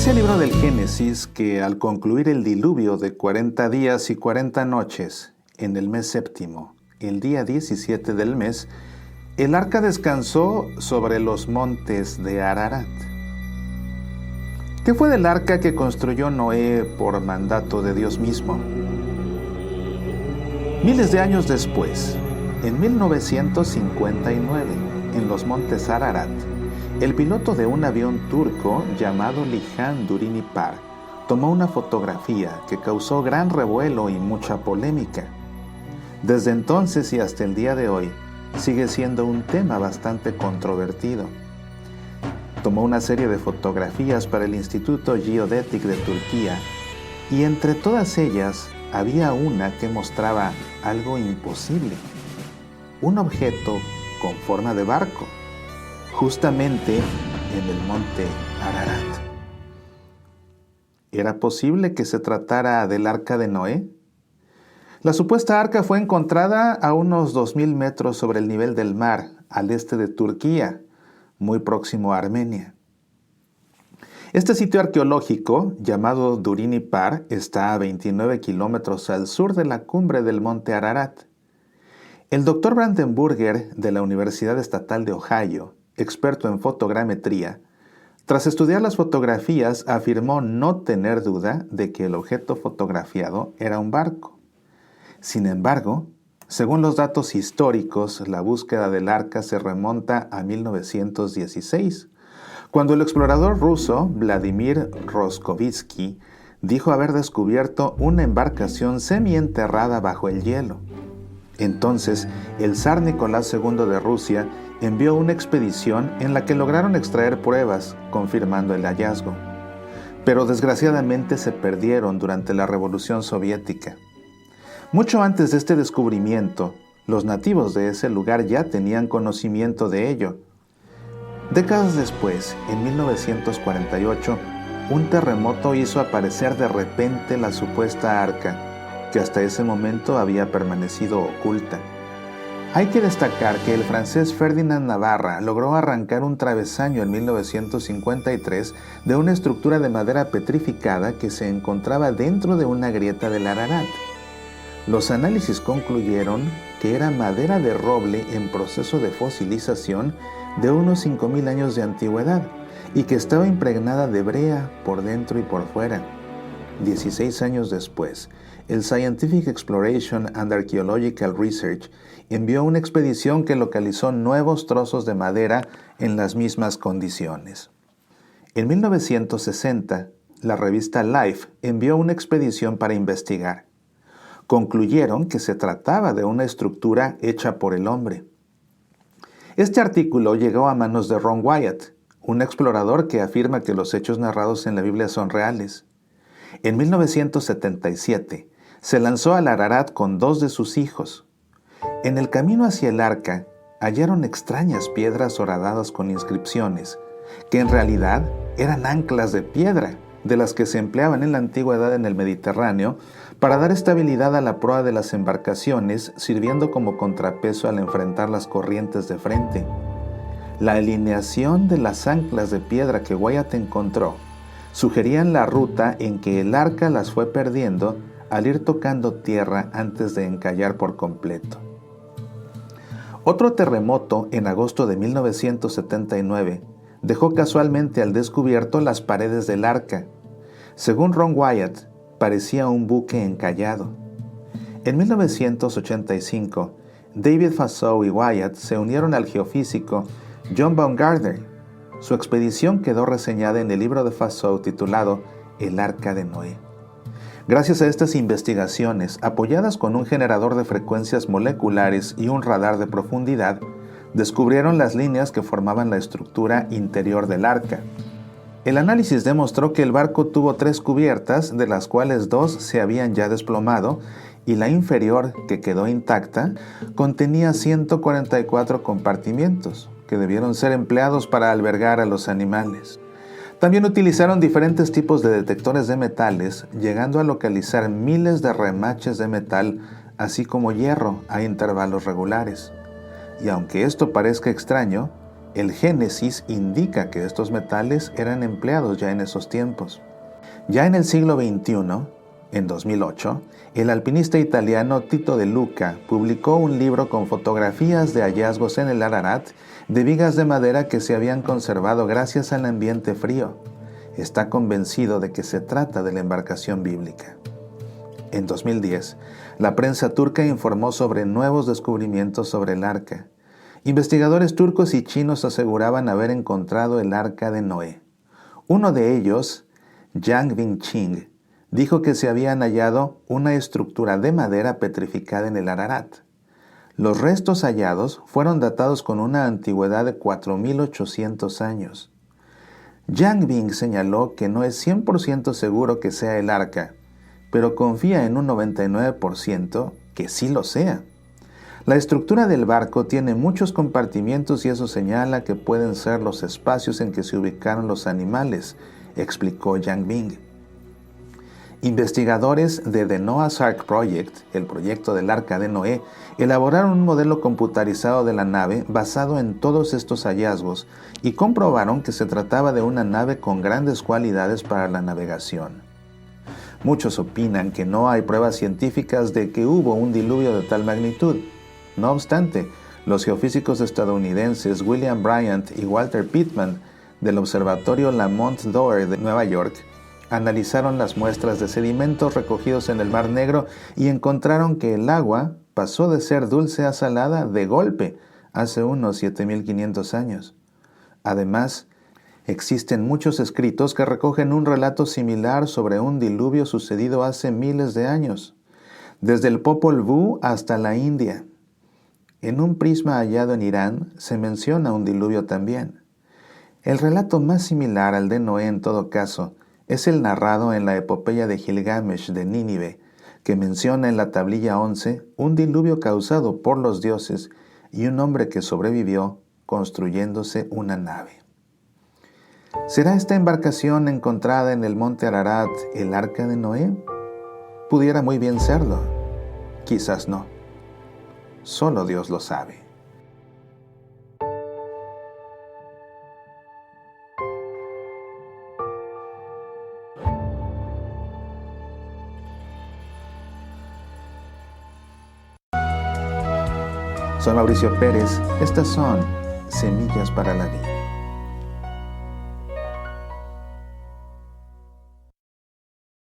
Dice el libro del Génesis que al concluir el diluvio de 40 días y 40 noches, en el mes séptimo, el día 17 del mes, el arca descansó sobre los montes de Ararat. ¿Qué fue del arca que construyó Noé por mandato de Dios mismo? Miles de años después, en 1959, en los montes Ararat, el piloto de un avión turco llamado Lihan Durinipar tomó una fotografía que causó gran revuelo y mucha polémica. Desde entonces y hasta el día de hoy, sigue siendo un tema bastante controvertido. Tomó una serie de fotografías para el Instituto Geodetic de Turquía y entre todas ellas había una que mostraba algo imposible, un objeto con forma de barco, justamente en el monte Ararat. ¿Era posible que se tratara del arca de Noé? La supuesta arca fue encontrada a unos 2.000 metros sobre el nivel del mar, al este de Turquía, muy próximo a Armenia. Este sitio arqueológico, llamado Durinipar, está a 29 kilómetros al sur de la cumbre del monte Ararat. El Dr. Brandenburger, de la Universidad Estatal de Ohio, experto en fotogrametría, tras estudiar las fotografías afirmó no tener duda de que el objeto fotografiado era un barco. Sin embargo, según los datos históricos, la búsqueda del arca se remonta a 1916, cuando el explorador ruso Vladimir Roskovitsky dijo haber descubierto una embarcación semienterrada bajo el hielo. Entonces, el zar Nicolás II de Rusia envió una expedición en la que lograron extraer pruebas, confirmando el hallazgo. Pero desgraciadamente se perdieron durante la Revolución Soviética. Mucho antes de este descubrimiento, los nativos de ese lugar ya tenían conocimiento de ello. Décadas después, en 1948, un terremoto hizo aparecer de repente la supuesta arca, que hasta ese momento había permanecido oculta. Hay que destacar que el francés Ferdinand Navarra logró arrancar un travesaño en 1953 de una estructura de madera petrificada que se encontraba dentro de una grieta del Ararat. Los análisis concluyeron que era madera de roble en proceso de fosilización de unos 5.000 años de antigüedad y que estaba impregnada de brea por dentro y por fuera. 16 años después, el Scientific Exploration and Archaeological Research envió una expedición que localizó nuevos trozos de madera en las mismas condiciones. En 1960, la revista Life envió una expedición para investigar. Concluyeron que se trataba de una estructura hecha por el hombre. Este artículo llegó a manos de Ron Wyatt, un explorador que afirma que los hechos narrados en la Biblia son reales. En 1977, se lanzó al Ararat con 2 de sus hijos. En el camino hacia el arca, hallaron extrañas piedras horadadas con inscripciones, que en realidad eran anclas de piedra, de las que se empleaban en la antigüedad en el Mediterráneo para dar estabilidad a la proa de las embarcaciones, sirviendo como contrapeso al enfrentar las corrientes de frente. La alineación de las anclas de piedra que Wyatt encontró sugerían la ruta en que el arca las fue perdiendo al ir tocando tierra antes de encallar por completo. Otro terremoto en agosto de 1979 dejó casualmente al descubierto las paredes del arca. Según Ron Wyatt, parecía un buque encallado. En 1985, David Fasow y Wyatt se unieron al geofísico John Baumgartner. Su expedición quedó reseñada en el libro de Fasow titulado El Arca de Noé. Gracias a estas investigaciones, apoyadas con un generador de frecuencias moleculares y un radar de profundidad, descubrieron las líneas que formaban la estructura interior del arca. El análisis demostró que el barco tuvo 3 cubiertas, de las cuales 2 se habían ya desplomado, y la inferior, que quedó intacta, contenía 144 compartimientos, que debieron ser empleados para albergar a los animales. También utilizaron diferentes tipos de detectores de metales, llegando a localizar miles de remaches de metal, así como hierro a intervalos regulares. Y aunque esto parezca extraño, El Génesis indica que estos metales eran empleados ya en esos tiempos. Ya en el siglo XXI, en 2008, el alpinista italiano Tito De Luca publicó un libro con fotografías de hallazgos en el Ararat de vigas de madera que se habían conservado gracias al ambiente frío. Está convencido de que se trata de la embarcación bíblica. En 2010, la prensa turca informó sobre nuevos descubrimientos sobre el arca. Investigadores turcos y chinos aseguraban haber encontrado el arca de Noé. Uno de ellos, Yang Bingqing, dijo que se habían hallado una estructura de madera petrificada en el Ararat. Los restos hallados fueron datados con una antigüedad de 4.800 años. Yang Bing señaló que no es 100% seguro que sea el arca, pero confía en un 99% que sí lo sea. La estructura del barco tiene muchos compartimientos y eso señala que pueden ser los espacios en que se ubicaron los animales, explicó Yang Bing. Investigadores de The Noah's Ark Project, el proyecto del Arca de Noé, elaboraron un modelo computarizado de la nave basado en todos estos hallazgos y comprobaron que se trataba de una nave con grandes cualidades para la navegación. Muchos opinan que no hay pruebas científicas de que hubo un diluvio de tal magnitud. No obstante, los geofísicos estadounidenses William Bryant y Walter Pittman del Observatorio Lamont Doer de Nueva York analizaron las muestras de sedimentos recogidos en el Mar Negro y encontraron que el agua pasó de ser dulce a salada de golpe hace unos 7.500 años. Además, existen muchos escritos que recogen un relato similar sobre un diluvio sucedido hace miles de años, desde el Popol Vuh hasta la India. En un prisma hallado en Irán se menciona un diluvio también. El relato más similar al de Noé en todo caso es el narrado en la epopeya de Gilgamesh de Nínive, que menciona en la tablilla 11 un diluvio causado por los dioses y un hombre que sobrevivió construyéndose una nave. ¿Será esta embarcación encontrada en el monte Ararat el arca de Noé? Pudiera muy bien serlo. Quizás no. Solo Dios lo sabe. Soy Mauricio Pérez. Estas son Semillas para la Vida.